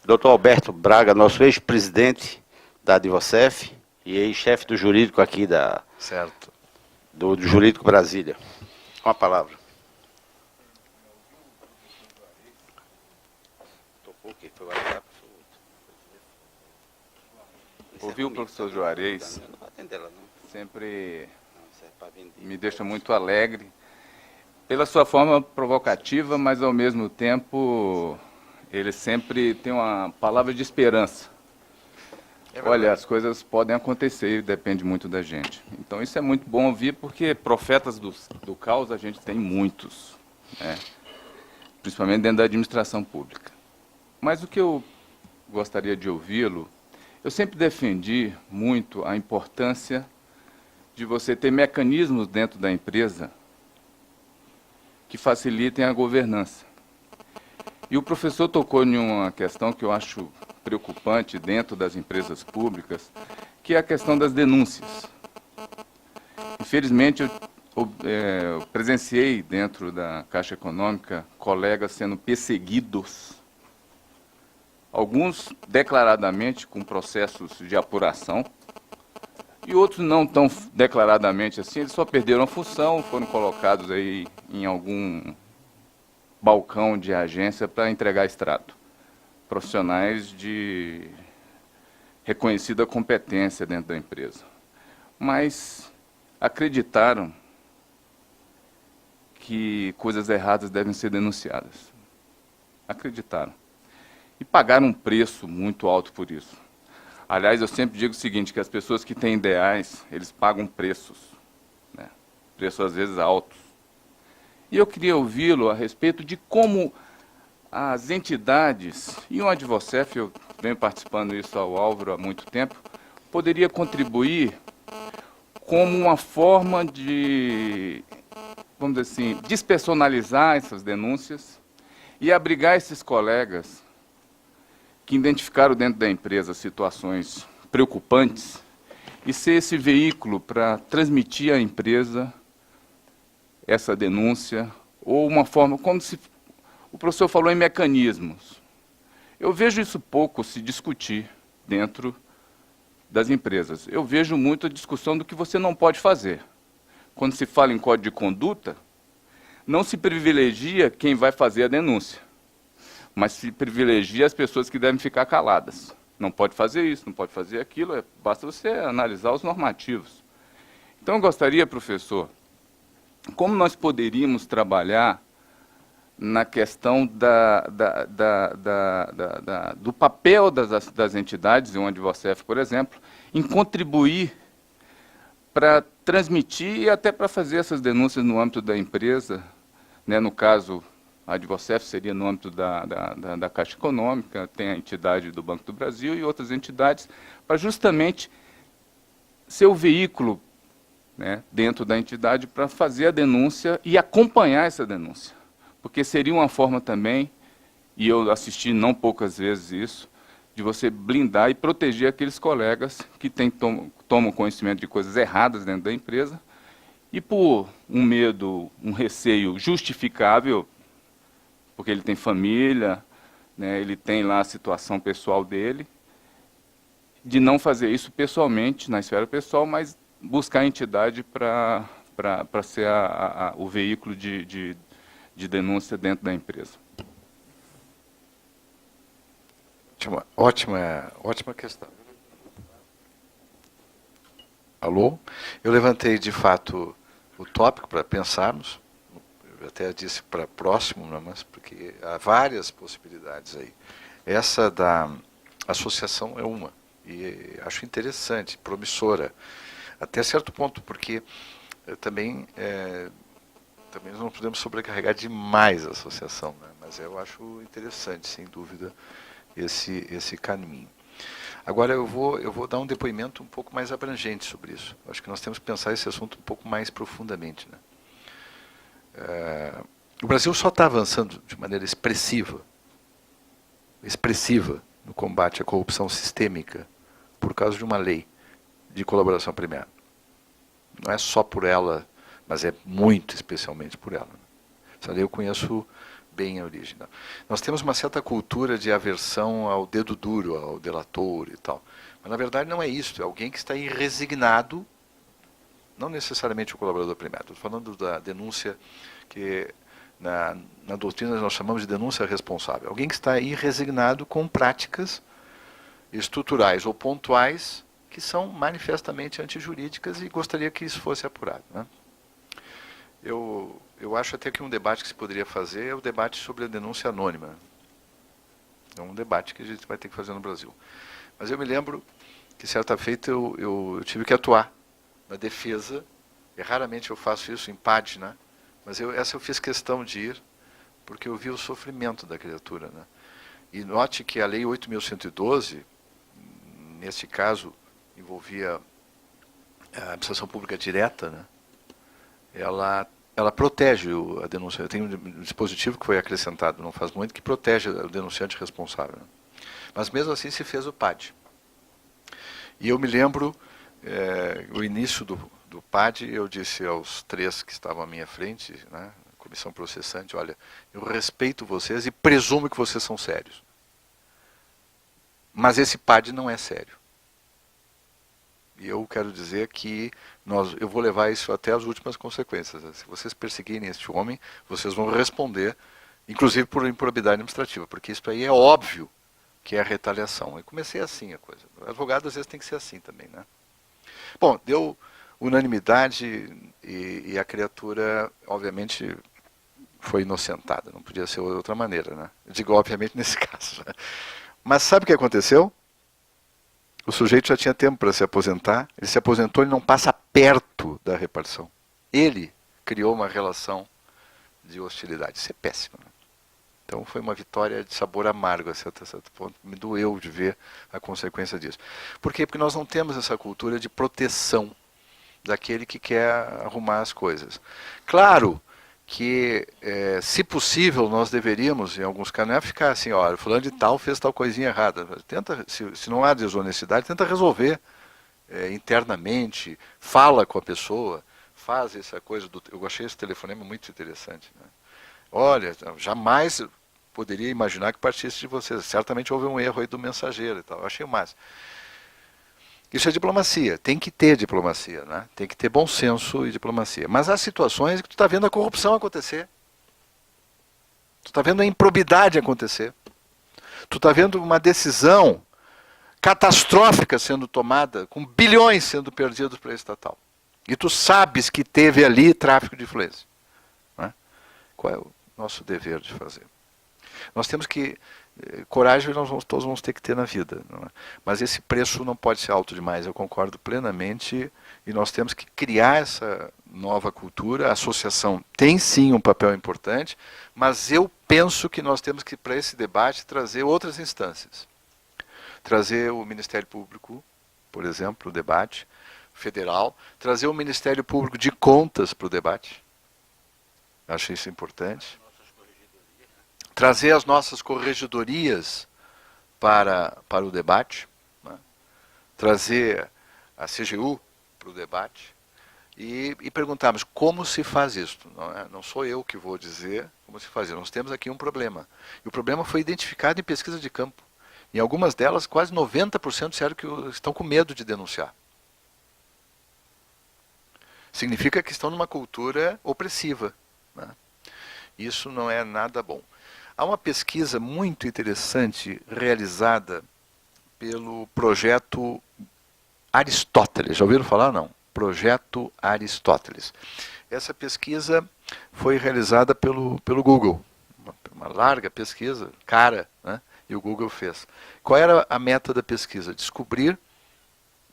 Dr. Alberto Braga, nosso ex-presidente da Advocef e ex-chefe do jurídico aqui Certo. do Jurídico Brasília. Com a palavra. Ouvir o professor Juarez sempre me deixa muito alegre pela sua forma provocativa, mas ao mesmo tempo ele sempre tem uma palavra de esperança. Olha, as coisas podem acontecer e depende muito da gente. Então isso é muito bom ouvir, porque profetas do caos a gente tem muitos, né? Principalmente dentro da administração pública. Mas o que eu gostaria de ouvi-lo, eu sempre defendi muito a importância de você ter mecanismos dentro da empresa que facilitem a governança. E o professor tocou em uma questão que eu acho preocupante dentro das empresas públicas, que é a questão das denúncias. Infelizmente, eu presenciei dentro da Caixa Econômica colegas sendo perseguidos, alguns declaradamente com processos de apuração, e outros não tão declaradamente assim, eles só perderam a função, foram colocados aí em algum balcão de agência para entregar extrato. Profissionais de reconhecida competência dentro da empresa. Mas acreditaram que coisas erradas devem ser denunciadas. Acreditaram. E pagaram um preço muito alto por isso. Aliás, eu sempre digo o seguinte, que as pessoas que têm ideais, eles pagam preços, né? Preços às vezes altos. E eu queria ouvi-lo a respeito de como as entidades, e o Advocef, eu venho participando disso ao Álvaro há muito tempo, poderia contribuir como uma forma de, vamos dizer assim, despersonalizar essas denúncias e abrigar esses colegas que identificaram dentro da empresa situações preocupantes e ser esse veículo para transmitir à empresa essa denúncia, ou uma forma, como se o professor falou em mecanismos. Eu vejo isso pouco se discutir dentro das empresas. Eu vejo muito a discussão do que você não pode fazer. Quando se fala em código de conduta, não se privilegia quem vai fazer a denúncia, mas se privilegia as pessoas que devem ficar caladas. Não pode fazer isso, não pode fazer aquilo, basta você analisar os normativos. Então eu gostaria, professor, como nós poderíamos trabalhar na questão do papel das entidades, e o Advocef, por exemplo, em contribuir para transmitir e até para fazer essas denúncias no âmbito da empresa, né? No caso, a Advocef seria no âmbito da Caixa Econômica, tem a entidade do Banco do Brasil e outras entidades, para justamente ser o veículo, né, dentro da entidade para fazer a denúncia e acompanhar essa denúncia. Porque seria uma forma também, e eu assisti não poucas vezes isso, de você blindar e proteger aqueles colegas que tomam conhecimento de coisas erradas dentro da empresa e por um medo, um receio justificável, porque ele tem família, né, ele tem lá a situação pessoal dele, de não fazer isso pessoalmente, na esfera pessoal, mas buscar a entidade para ser o veículo de denúncia dentro da empresa. Ótima questão. Alô? Eu levantei, de fato, o tópico para pensarmos. Eu até disse para próximo, né, mas porque há várias possibilidades aí. Essa da associação é uma, e acho interessante, promissora, até certo ponto, porque também nós não podemos sobrecarregar demais a associação, né, mas eu acho interessante, sem dúvida, esse caminho. Agora eu vou dar um depoimento um pouco mais abrangente sobre isso. Acho que nós temos que pensar esse assunto um pouco mais profundamente, né? O Brasil só está avançando de maneira expressiva no combate à corrupção sistêmica por causa de uma lei de colaboração premiada. Não é só por ela, mas é muito especialmente por ela. Essa lei eu conheço bem a origem. Nós temos uma certa cultura de aversão ao dedo duro, ao delator e tal. Mas, na verdade, não é isso. É alguém que está resignado, não necessariamente o colaborador primário. Estou falando da denúncia que, na doutrina, nós chamamos de denúncia responsável. Alguém que está resignado com práticas estruturais ou pontuais que são manifestamente antijurídicas e gostaria que isso fosse apurado, né? Eu acho até que um debate que se poderia fazer é o debate sobre a denúncia anônima. É um debate que a gente vai ter que fazer no Brasil. Mas eu me lembro que, certa feita, eu tive que atuar na defesa, e raramente eu faço isso em página, mas essa eu fiz questão de ir, porque eu vi o sofrimento da criatura, né? E note que a Lei 8.112, nesse caso, envolvia a administração pública direta, né? Ela protege a denúncia. Tem um dispositivo que foi acrescentado, não faz muito, que protege o denunciante responsável, né? Mas mesmo assim se fez o PAD. E eu me lembro, o início do PAD, eu disse aos 3 que estavam à minha frente, né, comissão processante, olha, eu respeito vocês e presumo que vocês são sérios. Mas esse PAD não é sério. E eu quero dizer que eu vou levar isso até as últimas consequências. Se vocês perseguirem este homem, vocês vão responder, inclusive por improbidade administrativa, porque isso aí é óbvio que é retaliação. Eu comecei assim a coisa. O advogado às vezes tem que ser assim também, né? Bom, deu unanimidade e a criatura, obviamente, foi inocentada. Não podia ser de outra maneira, né? Eu digo, obviamente, nesse caso, né? Mas sabe o que aconteceu? O sujeito já tinha tempo para se aposentar, ele se aposentou, ele não passa perto da repartição. Ele criou uma relação de hostilidade. Isso é péssimo, né? Então foi uma vitória de sabor amargo a certo ponto. Me doeu de ver a consequência disso. Por quê? Porque nós não temos essa cultura de proteção daquele que quer arrumar as coisas. Claro que, se possível, nós deveríamos, em alguns casos, não é ficar assim, olha, fulano de tal fez tal coisinha errada. Tenta, se não há desonestidade, tenta resolver internamente, fala com a pessoa, faz essa coisa. Eu achei esse telefonema muito interessante, né? Olha, jamais poderia imaginar que partisse de vocês. Certamente houve um erro aí do mensageiro e tal. Eu achei o máximo. Isso é diplomacia. Tem que ter diplomacia, né? Tem que ter bom senso e diplomacia. Mas há situações que tu está vendo a corrupção acontecer. Tu está vendo a improbidade acontecer. Tu está vendo uma decisão catastrófica sendo tomada, com bilhões sendo perdidos para a estatal. E tu sabes que teve ali tráfico de influência, né? Qual é o nosso dever de fazer? Nós temos que... coragem todos vamos ter que ter na vida, não é? Mas esse preço não pode ser alto demais, eu concordo plenamente, e nós temos que criar essa nova cultura. A associação tem sim um papel importante, mas eu penso que nós temos que, para esse debate, trazer outras instâncias. Trazer o Ministério Público, por exemplo, o debate federal, trazer o Ministério Público de Contas para o debate. Acho isso importante. Trazer as nossas corregedorias para o debate, né? Trazer a CGU para o debate e perguntarmos como se faz isso. Não sou eu que vou dizer como se faz isso. Nós temos aqui um problema. E o problema foi identificado em pesquisa de campo. Em algumas delas, quase 90% disseram que estão com medo de denunciar. Significa que estão numa cultura opressiva, né? Isso não é nada bom. Há uma pesquisa muito interessante realizada pelo Projeto Aristóteles. Já ouviram falar? Não. Projeto Aristóteles. Essa pesquisa foi realizada pelo Google. Uma larga pesquisa, cara, né? E o Google fez. Qual era a meta da pesquisa? Descobrir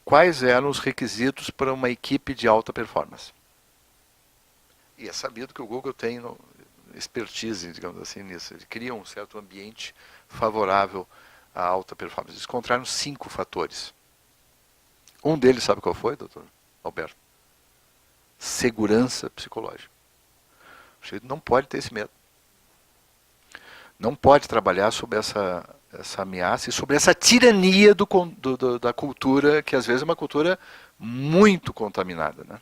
quais eram os requisitos para uma equipe de alta performance. E é sabido que o Google tem expertise, digamos assim, nisso. Ele cria um certo ambiente favorável à alta performance. Eles encontraram 5 fatores. Um deles, sabe qual foi, doutor Alberto? Segurança psicológica. O sujeito não pode ter esse medo. Não pode trabalhar sob essa ameaça e sobre essa tirania da cultura, que às vezes é uma cultura muito contaminada, né?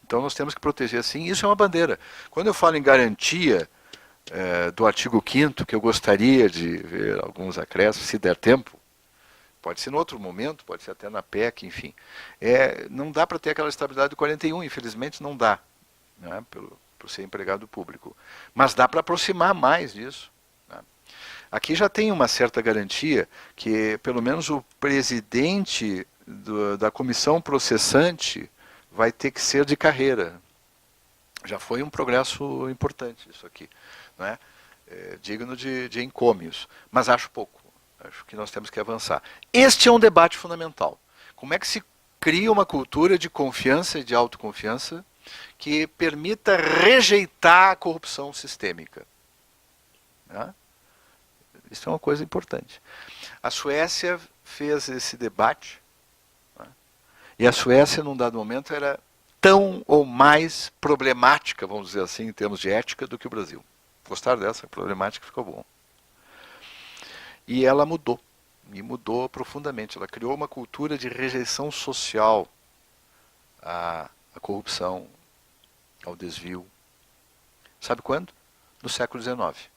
Então nós temos que proteger assim, isso é uma bandeira. Quando eu falo em garantia do artigo 5º, que eu gostaria de ver alguns acréscimos, se der tempo, pode ser em outro momento, pode ser até na PEC, enfim. Não dá para ter aquela estabilidade do 41, infelizmente não dá, né, por ser empregado público. Mas dá para aproximar mais disso. Né. Aqui já tem uma certa garantia que, pelo menos, o presidente da comissão processante vai ter que ser de carreira. Já foi um progresso importante isso aqui. Né? Digno de encômios. Mas acho pouco. Acho que nós temos que avançar. Este é um debate fundamental. Como é que se cria uma cultura de confiança e de autoconfiança que permita rejeitar a corrupção sistêmica? Né? Isso é uma coisa importante. A Suécia fez esse debate, né? E a Suécia, num dado momento, era tão ou mais problemática, vamos dizer assim, em termos de ética, do que o Brasil. Gostaram dessa problemática? Ficou bom. E ela mudou, e mudou profundamente. Ela criou uma cultura de rejeição social à corrupção, ao desvio. Sabe quando? No século XIX.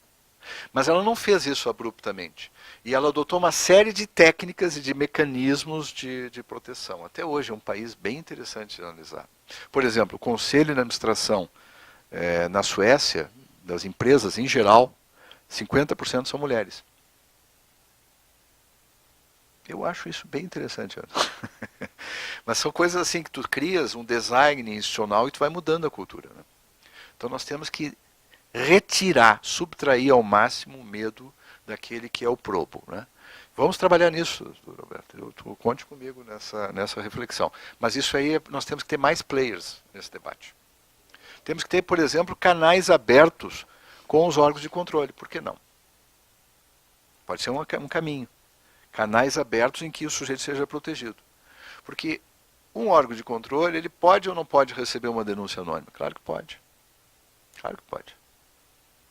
Mas ela não fez isso abruptamente. E ela adotou uma série de técnicas e de mecanismos de proteção. Até hoje é um país bem interessante de analisar. Por exemplo, o conselho de administração na Suécia, das empresas em geral, 50% são mulheres. Eu acho isso bem interessante. Mas são coisas assim que tu crias um design institucional e tu vai mudando a cultura. Né? Então nós temos que retirar, subtrair ao máximo o medo daquele que é o probo. Né? Vamos trabalhar nisso, Roberto. Conte comigo nessa reflexão. Mas isso aí, nós temos que ter mais players nesse debate. Temos que ter, por exemplo, canais abertos com os órgãos de controle. Por que não? Pode ser um caminho. Canais abertos em que o sujeito seja protegido. Porque um órgão de controle, ele pode ou não pode receber uma denúncia anônima? Claro que pode. Claro que pode.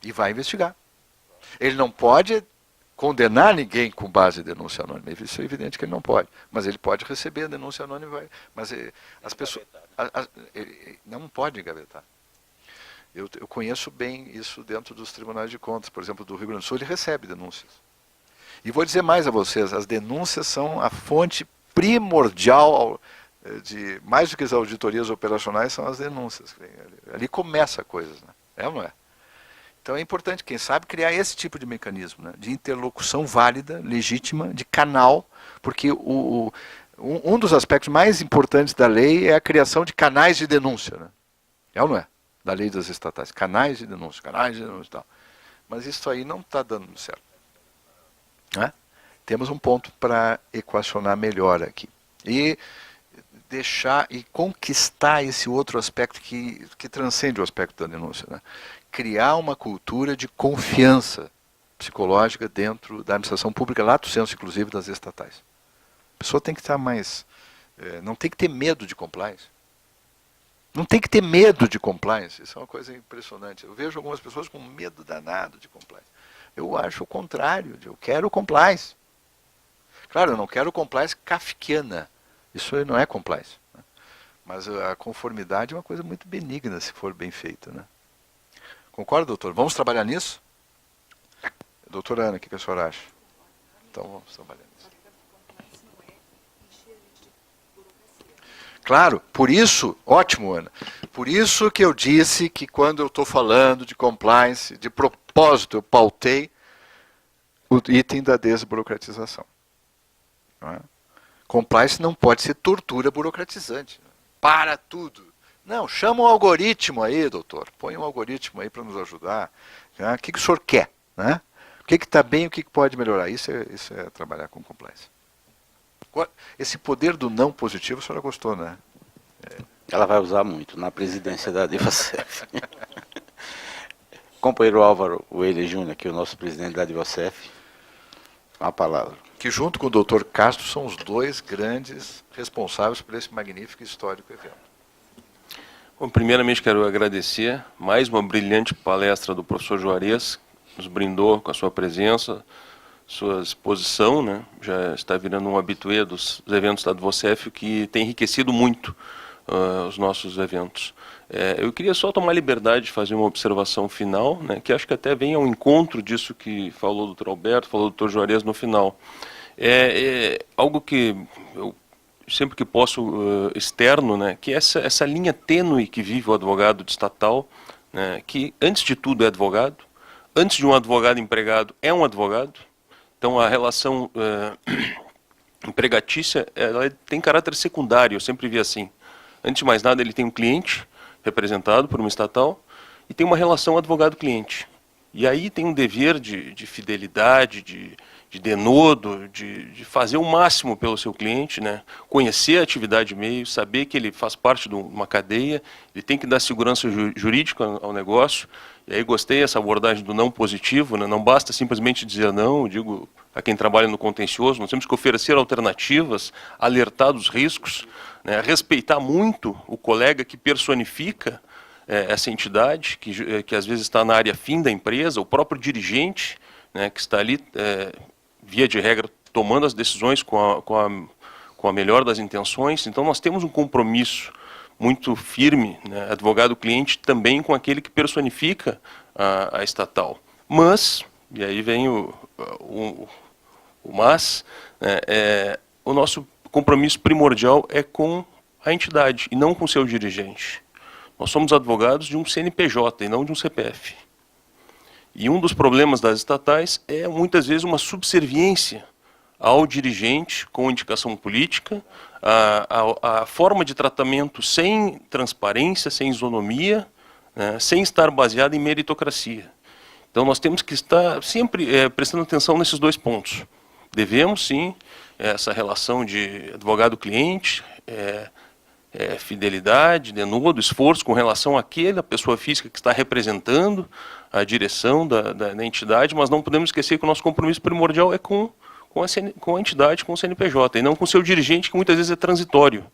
E vai investigar. Ele não pode condenar ninguém com base em denúncia anônima. Isso é evidente que ele não pode. Mas ele pode receber a denúncia anônima. Mas as pessoas... ele não pode engavetar. Eu conheço bem isso dentro dos tribunais de contas. Por exemplo, do Rio Grande do Sul, ele recebe denúncias. E vou dizer mais a vocês, as denúncias são a fonte primordial, mais do que as auditorias operacionais, são as denúncias. Ali começa a coisa, né? É ou não é? Então é importante, quem sabe, criar esse tipo de mecanismo, né? De interlocução válida, legítima, de canal, porque um dos aspectos mais importantes da lei é a criação de canais de denúncia. Né? É ou não é? Da lei das estatais. Canais de denúncia e tal. Mas isso aí não está dando certo. Né? Temos um ponto para equacionar melhor aqui. E deixar e conquistar esse outro aspecto que transcende o aspecto da denúncia. Né? Criar uma cultura de confiança psicológica dentro da administração pública, lato sensu, inclusive, das estatais. A pessoa tem que estar mais... não tem que ter medo de compliance. Não tem que ter medo de compliance. Isso é uma coisa impressionante. Eu vejo algumas pessoas com medo danado de compliance. Eu acho o contrário. Eu quero compliance. Claro, eu não quero compliance kafkiana. Isso não é compliance. Né? Mas a conformidade é uma coisa muito benigna, se for bem feita. Né? Concorda, doutor? Vamos trabalhar nisso? Doutora Ana, o que a senhora acha? Então vamos trabalhar nisso. Claro, por isso, ótimo, Ana, por isso que eu disse que quando eu estou falando de compliance, de propósito, eu pautei o item da desburocratização. Não é? Compliance não pode ser tortura burocratizante. Para tudo. Não, chama um algoritmo aí, doutor. Põe um algoritmo aí para nos ajudar. O que o senhor quer? Né? O que está bem e o que pode melhorar? Isso é trabalhar com compliance. Esse poder do não positivo, a senhora gostou, né? Ela vai usar muito na presidência da Adivacef. Companheiro Álvaro Weiler Júnior, que é o nosso presidente da Adivacef, uma palavra. Que junto com o doutor Castro são os dois grandes responsáveis por esse magnífico e histórico evento. Bom, primeiramente quero agradecer mais uma brilhante palestra do professor Juarez, que nos brindou com a sua presença, sua exposição, né? Já está virando um habitué dos eventos da Advocef, que tem enriquecido muito os nossos eventos. Eu queria só tomar liberdade de fazer uma observação final, né, que acho que até vem ao encontro disso que falou o Dr. Alberto, falou o Dr. Juarez no final. Algo que eu sempre que posso externo, né, que é essa linha tênue que vive o advogado estatal, né, que antes de tudo é advogado, antes de um advogado empregado é um advogado, então a relação empregatícia ela tem caráter secundário, eu sempre vi assim. Antes de mais nada ele tem um cliente, representado por uma estatal, e tem uma relação advogado-cliente. E aí tem um dever de fidelidade, de denodo, de fazer o máximo pelo seu cliente, né? Conhecer a atividade de meio, saber que ele faz parte de uma cadeia, ele tem que dar segurança jurídica ao negócio. E aí gostei dessa abordagem do não positivo, né? Não basta simplesmente dizer não, eu digo a quem trabalha no contencioso, nós temos que oferecer alternativas, alertar dos riscos, né? Respeitar muito o colega que personifica essa entidade, que às vezes está na área fim da empresa, o próprio dirigente, né, que está ali, via de regra, tomando as decisões com a melhor das intenções. Então nós temos um compromisso muito firme, né, advogado-cliente, também com aquele que personifica a estatal. Mas, e aí vem o mas, né, o nosso compromisso primordial é com a entidade e não com o seu dirigente. Nós somos advogados de um CNPJ e não de um CPF. E um dos problemas das estatais é, muitas vezes, uma subserviência ao dirigente com indicação política, a forma de tratamento sem transparência, sem isonomia, né, sem estar baseada em meritocracia. Então nós temos que estar sempre prestando atenção nesses dois pontos. Devemos, sim, essa relação de advogado-cliente, fidelidade, denodo, esforço com relação àquela pessoa física que está representando a direção da entidade, mas não podemos esquecer que o nosso compromisso primordial é com a entidade, com o CNPJ, e não com o seu dirigente, que muitas vezes é transitório.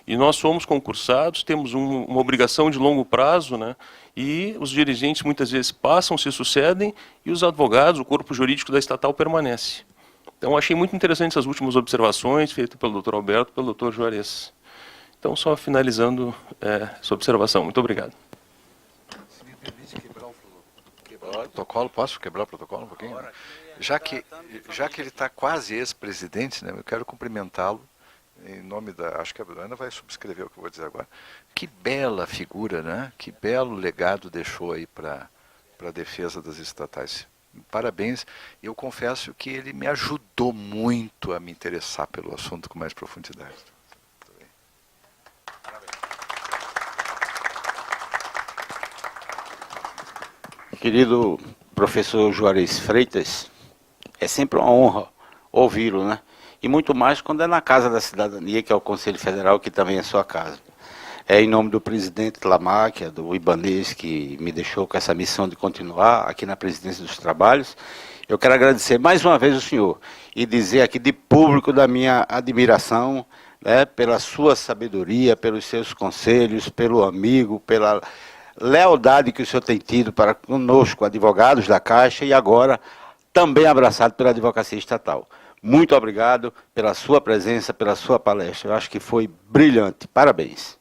E nós somos concursados, temos uma obrigação de longo prazo, né? E os dirigentes muitas vezes passam, se sucedem, e os advogados, o corpo jurídico da estatal permanece. Então achei muito interessante essas últimas observações feitas pelo Dr. Alberto e pelo Dr. Juarez. Então, só finalizando essa observação. Muito obrigado. Se me permite quebrar o protocolo, posso quebrar o protocolo um pouquinho? Já que ele está quase ex-presidente, né, eu quero cumprimentá-lo em nome acho que a Ana vai subscrever o que eu vou dizer agora. Que bela figura, né? Que belo legado deixou aí para a defesa das estatais. Parabéns. Eu confesso que ele me ajudou muito a me interessar pelo assunto com mais profundidade. Querido professor Juarez Freitas, é sempre uma honra ouvi-lo, né? E muito mais quando é na Casa da Cidadania, que é o Conselho Federal, que também é sua casa. Em nome do presidente Lamáquia, do Ibanez, que me deixou com essa missão de continuar aqui na presidência dos trabalhos, eu quero agradecer mais uma vez o senhor e dizer aqui de público da minha admiração, né, pela sua sabedoria, pelos seus conselhos, pelo amigo, pela lealdade que o senhor tem tido para conosco, advogados da Caixa, e agora também abraçado pela advocacia estatal. Muito obrigado pela sua presença, pela sua palestra. Eu acho que foi brilhante. Parabéns.